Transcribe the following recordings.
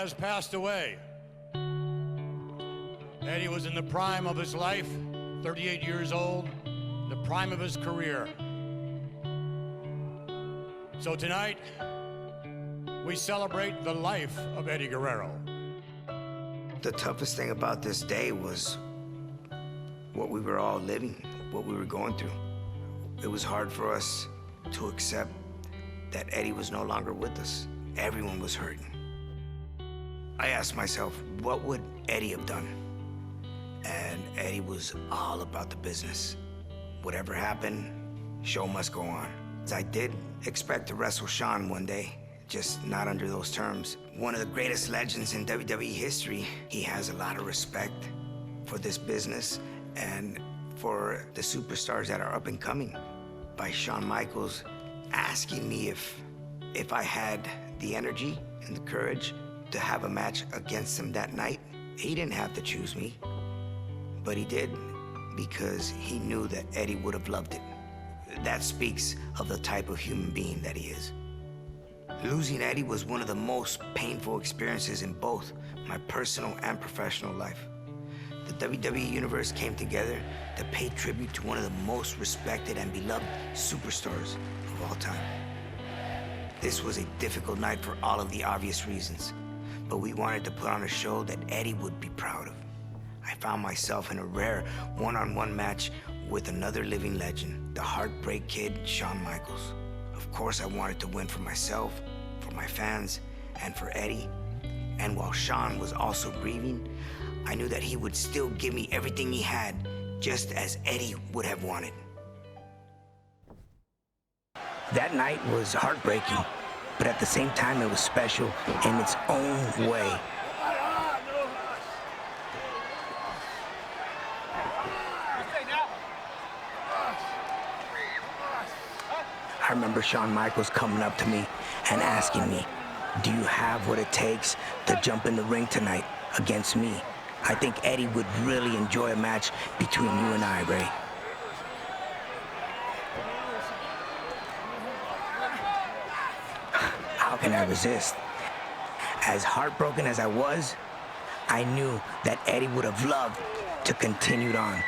has passed away. Eddie was in the prime of his life, 38 years old, the prime of his career. So tonight, we celebrate the life of Eddie Guerrero. The toughest thing about this day was what we were all living, what we were going through. It was hard for us to accept that Eddie was no longer with us. Everyone was hurting. I asked myself, what would Eddie have done? And Eddie was all about the business. Whatever happened, show must go on. I did expect to wrestle Shawn one day, just not under those terms. One of the greatest legends in WWE history. He has a lot of respect for this business and for the superstars that are up and coming. By Shawn Michaels asking me if I had the energy and the courage to have a match against him that night. He didn't have to choose me, but he did because he knew that Eddie would have loved it. That speaks of the type of human being that he is. Losing Eddie was one of the most painful experiences in both my personal and professional life. The WWE Universe came together to pay tribute to one of the most respected and beloved superstars of all time. This was a difficult night for all of the obvious reasons, but we wanted to put on a show that Eddie would be proud of. I found myself in a rare one-on-one match with another living legend, the Heartbreak Kid, Shawn Michaels. Of course, I wanted to win for myself, for my fans, and for Eddie. And while Shawn was also grieving, I knew that he would still give me everything he had, just as Eddie would have wanted. That night was heartbreaking, but at the same time, it was special in its own way. I remember Shawn Michaels coming up to me and asking me, "Do you have what it takes to jump in the ring tonight against me? I think Eddie would really enjoy a match between you and I, Ray." How can I resist? As heartbroken as I was, I knew that Eddie would have loved to continue on.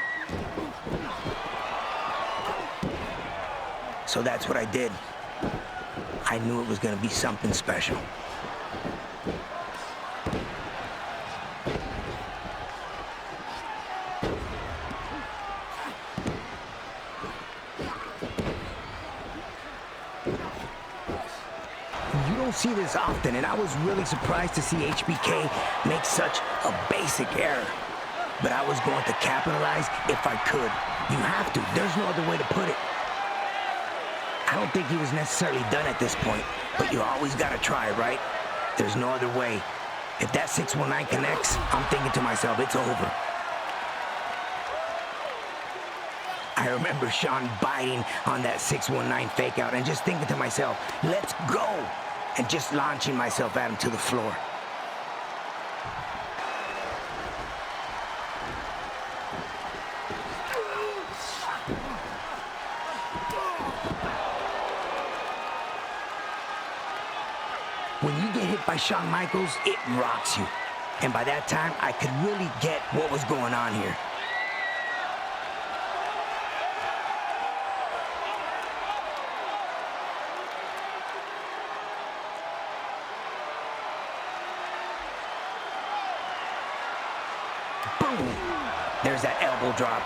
So that's what I did. I knew it was gonna be something special. You don't see this often, and I was really surprised to see HBK make such a basic error. But I was going to capitalize if I could. You have to. There's no other way to put it. I don't think he was necessarily done at this point, but you always gotta try, right? There's no other way. If that 619 connects, I'm thinking to myself, it's over. I remember Shawn biting on that 619 fake out and just thinking to myself, let's go, and just launching myself at him to the floor. When you get hit by Shawn Michaels, it rocks you. And by that time, I could really get what was going on here. Boom! There's that elbow drop.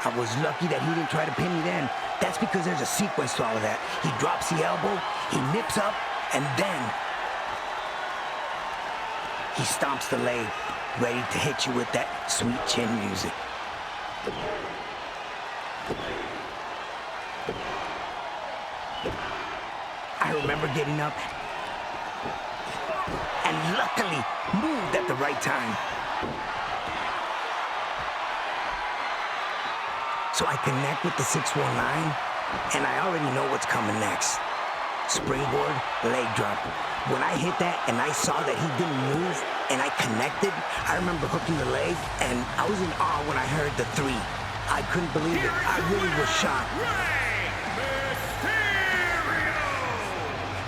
I was lucky that he didn't try to pin me then. That's because there's a sequence to all of that. He drops the elbow, he nips up, and then he stomps the leg, ready to hit you with that sweet chin music. I remember getting up and luckily moved at the right time. So I connect with the 619, and I already know what's coming next. Springboard, leg drop. When I hit that and I saw that he didn't move and I connected, I remember hooking the leg, and I was in awe when I heard the 3. I couldn't believe it. I really was shocked.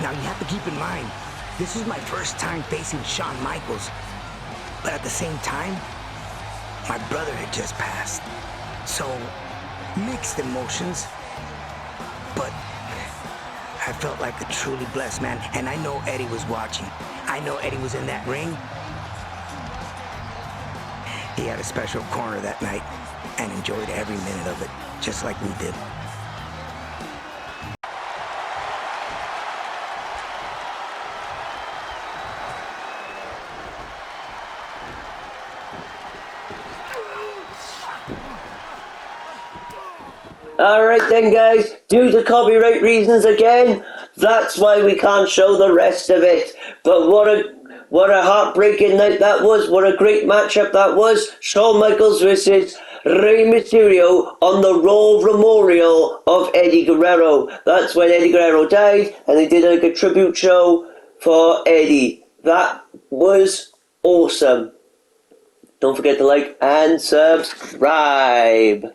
Now you have to keep in mind, This was my first time facing Shawn Michaels. But at the same time, my brother had just passed. So, mixed emotions. But I felt like a truly blessed man. And I know Eddie was watching. I know Eddie was in that ring. He had a special corner that night and enjoyed every minute of it, just like we did. Alright then guys, due to copyright reasons again, that's why we can't show the rest of it. But what a heartbreaking night that was, what a great matchup that was. Shawn Michaels versus Rey Mysterio on the Raw Memorial of Eddie Guerrero. That's when Eddie Guerrero died, and they did like a tribute show for Eddie. That was awesome. Don't forget to like and subscribe.